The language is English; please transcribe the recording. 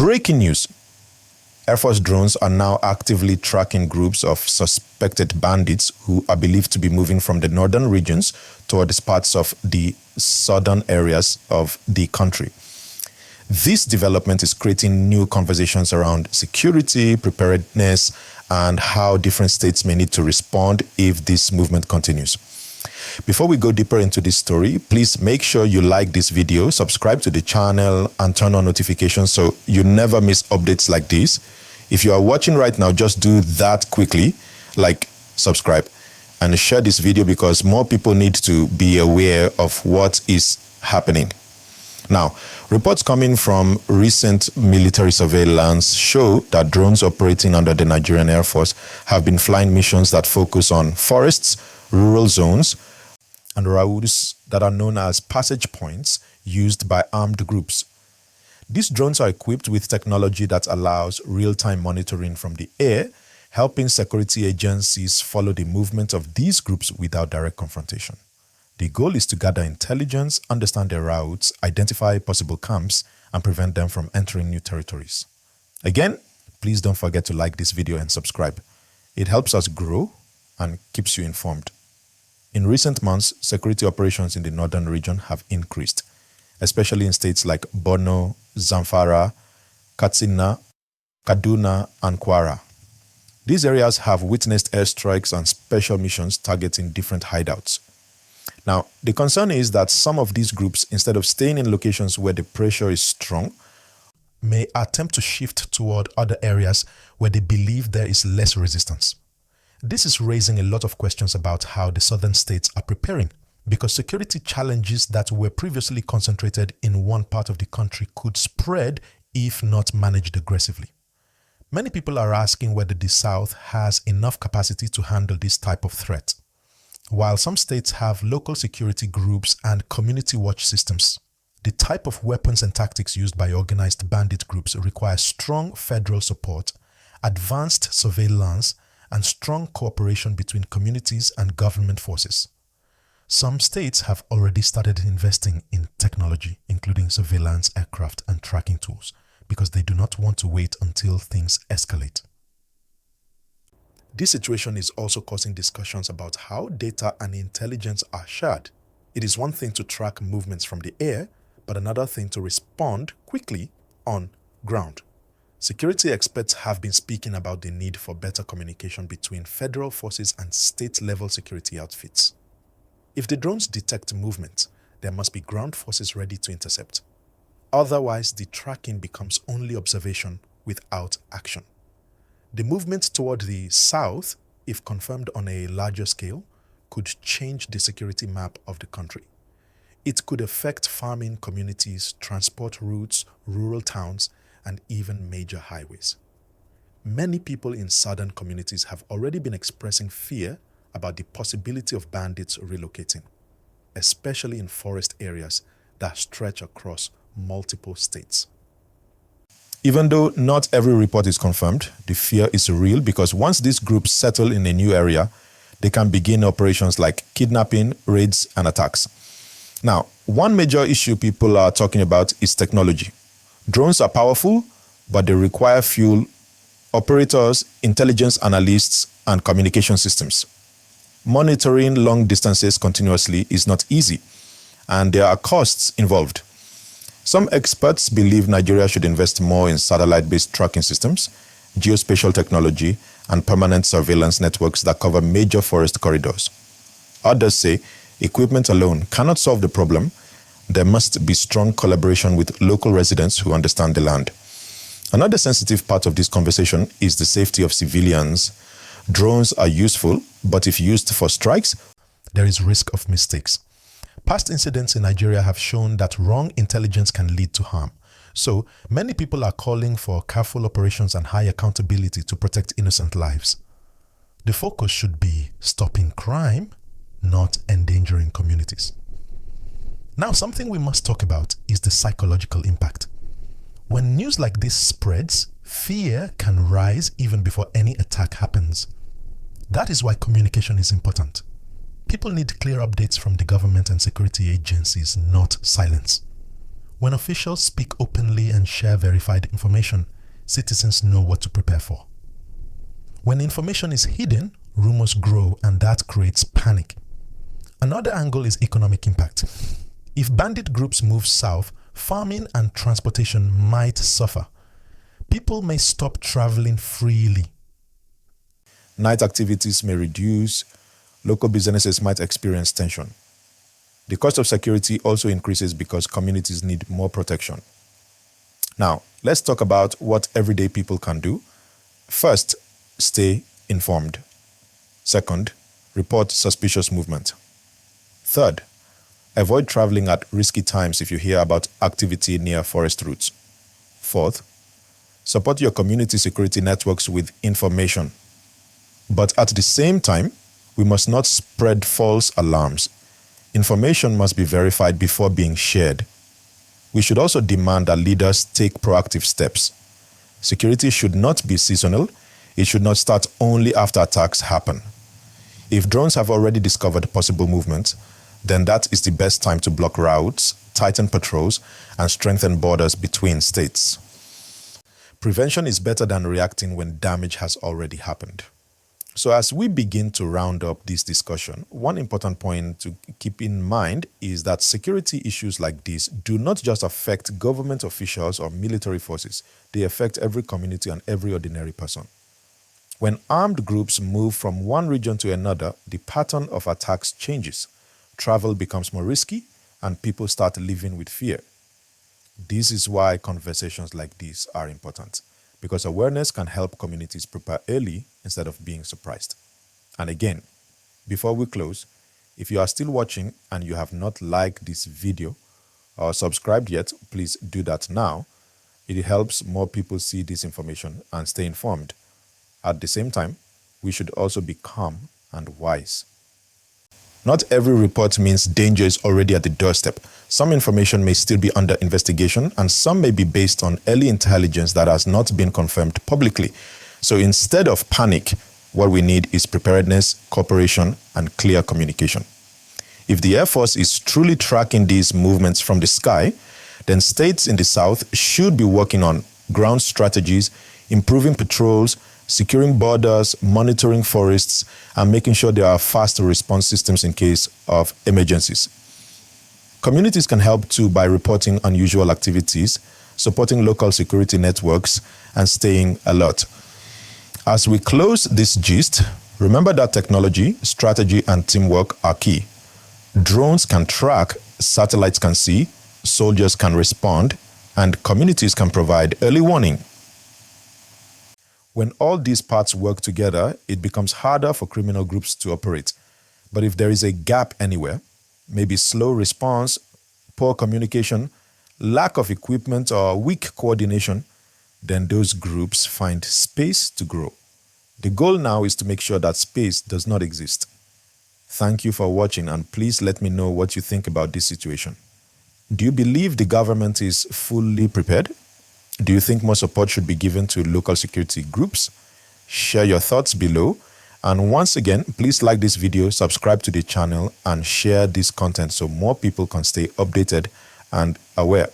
Breaking news. Air Force drones are now actively tracking groups of suspected bandits who are believed to be moving from the northern regions towards parts of the southern areas of the country. This development is creating new conversations around security, preparedness, and how different states may need to respond if this movement continues. Before we go deeper into this story, please make sure you like this video, subscribe to the channel, and turn on notifications so you never miss updates like this. If you are watching right now, just do that quickly, like, subscribe, and share this video because more people need to be aware of what is happening. Now, reports coming from recent military surveillance show that drones operating under the Nigerian Air Force have been flying missions that focus on forests, rural zones, and roads that are known as passage points used by armed groups. These drones are equipped with technology that allows real-time monitoring from the air, helping security agencies follow the movement of these groups without direct confrontation. The goal is to gather intelligence, understand their routes, identify possible camps, and prevent them from entering new territories. Again, please don't forget to like this video and subscribe. It helps us grow and keeps you informed. In recent months, security operations in the northern region have increased, especially in states like Borno, Zamfara, Katsina, Kaduna, and Kwara. These areas have witnessed airstrikes and special missions targeting different hideouts. Now, the concern is that some of these groups, instead of staying in locations where the pressure is strong, may attempt to shift toward other areas where they believe there is less resistance. This is raising a lot of questions about how the southern states are preparing, because security challenges that were previously concentrated in one part of the country could spread if not managed aggressively. Many people are asking whether the South has enough capacity to handle this type of threat. While some states have local security groups and community watch systems, the type of weapons and tactics used by organized bandit groups require strong federal support, advanced surveillance, and strong cooperation between communities and government forces. Some states have already started investing in technology, including surveillance aircraft and tracking tools, because they do not want to wait until things escalate. This situation is also causing discussions about how data and intelligence are shared. It is one thing to track movements from the air, but another thing to respond quickly on ground. Security experts have been speaking about the need for better communication between federal forces and state-level security outfits. If the drones detect movement, there must be ground forces ready to intercept. Otherwise, the tracking becomes only observation without action. The movement toward the south, if confirmed on a larger scale, could change the security map of the country. It could affect farming communities, transport routes, rural towns, and even major highways. Many people in southern communities have already been expressing fear about the possibility of bandits relocating, especially in forest areas that stretch across multiple states. Even though not every report is confirmed, the fear is real because once these groups settle in a new area, they can begin operations like kidnapping, raids, and attacks. Now, one major issue people are talking about is technology. Drones are powerful, but they require fuel, operators, intelligence analysts, and communication systems. Monitoring long distances continuously is not easy, and there are costs involved. Some experts believe Nigeria should invest more in satellite-based tracking systems, geospatial technology, and permanent surveillance networks that cover major forest corridors. Others say equipment alone cannot solve the problem. There must be strong collaboration with local residents who understand the land. Another sensitive part of this conversation is the safety of civilians. Drones are useful, but if used for strikes, there is risk of mistakes. Past incidents in Nigeria have shown that wrong intelligence can lead to harm. So many people are calling for careful operations and high accountability to protect innocent lives. The focus should be stopping crime, not endangering communities. Now, something we must talk about is the psychological impact. When news like this spreads, fear can rise even before any attack happens. That is why communication is important. People need clear updates from the government and security agencies, not silence. When officials speak openly and share verified information, citizens know what to prepare for. When information is hidden, rumors grow and that creates panic. Another angle is economic impact. If bandit groups move south, farming and transportation might suffer. People may stop traveling freely. Night activities may reduce. Local businesses might experience tension. The cost of security also increases because communities need more protection. Now, let's talk about what everyday people can do. First, stay informed. Second, report suspicious movement. Third, avoid traveling at risky times if you hear about activity near forest routes. Fourth, support your community security networks with information. But at the same time, we must not spread false alarms. Information must be verified before being shared. We should also demand that leaders take proactive steps. Security should not be seasonal. It should not start only after attacks happen. If drones have already discovered possible movement, then that is the best time to block routes, tighten patrols, and strengthen borders between states. Prevention is better than reacting when damage has already happened. So as we begin to round up this discussion, one important point to keep in mind is that security issues like this do not just affect government officials or military forces. They affect every community and every ordinary person. When armed groups move from one region to another, the pattern of attacks changes. Travel becomes more risky and people start living with fear. This is why conversations like this are important, because awareness can help communities prepare early instead of being surprised. And again, before we close, if you are still watching and you have not liked this video or subscribed yet, please do that now. It helps more people see this information and stay informed. At the same time, we should also be calm and wise. Not every report means danger is already at the doorstep. Some information may still be under investigation, and some may be based on early intelligence that has not been confirmed publicly. So instead of panic, what we need is preparedness, cooperation, and clear communication. If the Air Force is truly tracking these movements from the sky, then states in the south should be working on ground strategies, improving patrols, securing borders, monitoring forests, and making sure there are fast response systems in case of emergencies. Communities can help too by reporting unusual activities, supporting local security networks, and staying alert. As we close this gist, remember that technology, strategy, and teamwork are key. Drones can track, satellites can see, soldiers can respond, and communities can provide early warning. When all these parts work together, it becomes harder for criminal groups to operate. But if there is a gap anywhere, maybe slow response, poor communication, lack of equipment, or weak coordination, then those groups find space to grow. The goal now is to make sure that space does not exist. Thank you for watching, and please let me know what you think about this situation. Do you believe the government is fully prepared? Do you think more support should be given to local security groups? Share your thoughts below. And once again, please like this video, subscribe to the channel, and share this content so more people can stay updated and aware.